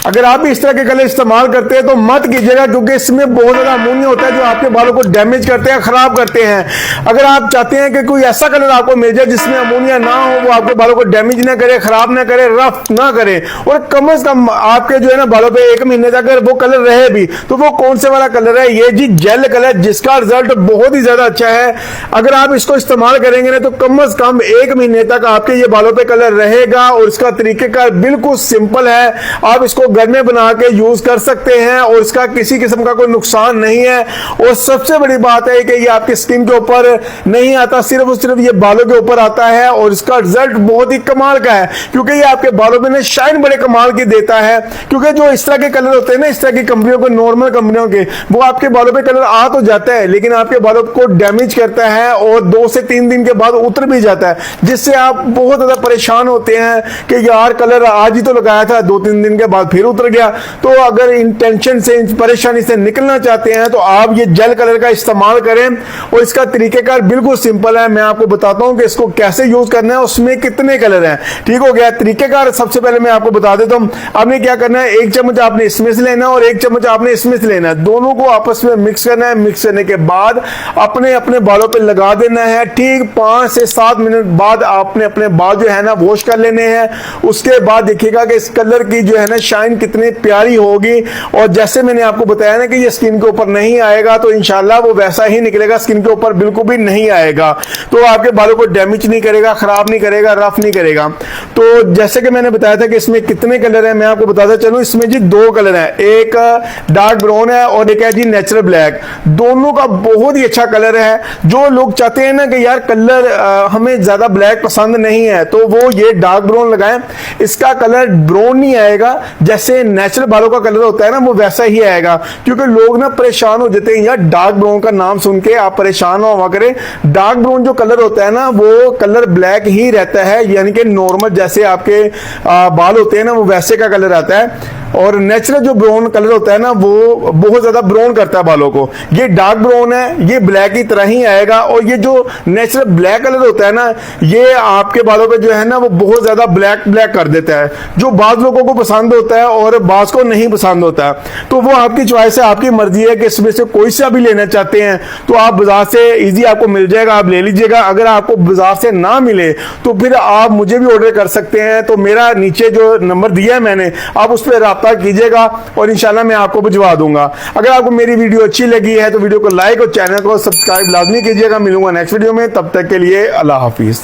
अगर आप इस तरह के कलर इस्तेमाल करते हैं तो मत कीजिएगा, क्योंकि इसमें बहुत ज्यादा अमोनिया होता है जो आपके बालों को डैमेज करते हैं, खराब करते हैं। अगर आप चाहते हैं कि कोई ऐसा कलर आपको मिल जाए जिसमें अमोनिया ना हो, वो आपके बालों को डैमेज ना करे, खराब ना करे, रफ ना करे, और कम से कम आपके जो है ना बालों पे 1 महीने तक अगर वो कलर रहे भी, तो वो कौन से वाला कलर है? ये जी जेल कलर, जिसका रिजल्ट बहुत ही ज्यादा अच्छा है। अगर आप इसको इस्तेमाल करेंगे ना तो कम से कम 1 महीने तक आपके ये बालों पे कलर रहेगा। और इसका तरीकेकार बिल्कुल सिंपल है, आप इसको घर में बना के यूज कर सकते हैं और इसका किसी किस्म का कोई नुकसान नहीं है। और सबसे बड़ी बात है कि ये आपकी स्किन के ऊपर नहीं आता, सिर्फ और सिर्फ ये बालों के ऊपर आता है। और इसका रिजल्ट बहुत ही कमाल का है, क्योंकि ये आपके बालों में शाइन बड़े कमाल की देता है। क्योंकि जो इस तरह के कलर होते हैं ना, इस तरह की कंपनियों के, नॉर्मल कंपनियों के, वो आपके बालों पे कलर आ तो जाता है लेकिन आपके बालों को डैमेज करता है और 2 से 3 दिन के बाद उतर भी जाता है, जिससे आप बहुत ज्यादा परेशान होते हैं कि यार कलर आज ही तो लगाया था, 2-3 दिन के बाद फिर उतर गया। तो अगर इन टेंशन से, इन परेशानी से निकलना चाहते हैं तो आप ये जेल कलर का इस्तेमाल करें। और इसका तरीकेकार बिल्कुल सिंपल है, मैं आपको बताता हूं कि इसको कैसे यूज करना है, उसमें कितने कलर हैं। ठीक हो गया? तरीकेकार सबसे पहले मैं आपको बता देता हूं। आपने क्या करना है, 1 चम्मच आपने इसमें से लेना है और 1 चम्मच आपने इसमें से लेना है, दोनों को आपस में मिक्स करना है। मिक्स करने के बाद अपने अपने बालों पे लगा देना है। ठीक 5 से 7 मिनट बाद आपने अपने बाल जो है ना वॉश कर लेने हैं। उसके बाद देखिएगा कि इस कलर की जो है ना शाइन कितनी प्यारी होगी। और जैसे मैंने आपको बताया ना कि ये स्किन के ऊपर नहीं आएगा, तो इंशाल्लाह वो वैसा ही निकलेगा, स्किन के ऊपर बिल्कुल भी नहीं आएगा। तो आपके बालों को डैमेज नहीं करेगा, खराब नहीं करेगा, रफ नहीं करेगा। तो जैसे कि मैंने बताया था कि इसमें कितने कलर हैं, मैं आपको बताता चलूं। इसमें जी 2 कलर हैं, एक डार्क ब्राउन है और एक है जी नेचुरल ब्लैक। दोनों का बहुत ही अच्छा कलर है। जो लोग चाहते हैं ना कि यार कलर हमें ज्यादा ब्लैक पसंद नहीं है, तो वो ये डार्क ब्राउन लगाएं। इसका कलर ब्राउन नहीं आएगा, जैसे नेचुरल बालों का कलर होता है ना, वो वैसा ही आएगा। क्योंकि लोग ना परेशान हो जाते हैं यार, डार्क ब्राउन का नाम सुन के आप परेशान हुआ करें। डार्क ब्राउन जो कलर होता है ना, वो कलर ब्लैक ही रहता है, यानी कि नॉर्मल जैसे आपके बाल होते हैं ना, वो वैसे का कलर आता है। और नेचुरल जो ब्राउन कलर होता है ना, वो बहुत ज्यादा ब्राउन करता है बालों को। ये डार्क ब्राउन है, ये ब्लैक की तरह ही आएगा। और ये जो नेचुरल ब्लैक कलर होता है ना, ये आपके बालों पे जो है ना वो बहुत ज्यादा ब्लैक ब्लैक कर देता है, जो बाज लोगों को पसंद होता है और बाज को नहीं पसंद होता है। तो वो आपकी चॉइस है, आपकी मर्जी है कि इसमें से कोई सा भी लेना चाहते हैं तो आप बाजार से इजी आपको मिल जाएगा, आप ले लीजिएगा। अगर आपको बाजार से ना मिले तो फिर आप मुझे भी ऑर्डर कर सकते हैं। तो मेरा नीचे जो नंबर दिया है मैंने, आप उस पर कीजिएगा और इंशाल्लाह मैं आपको भिजवा दूंगा। अगर आपको मेरी वीडियो अच्छी लगी है तो वीडियो को लाइक और चैनल को सब्सक्राइब लाजमी कीजिएगा। मिलूंगा नेक्स्ट वीडियो में, तब तक के लिए अल्लाह हाफिज।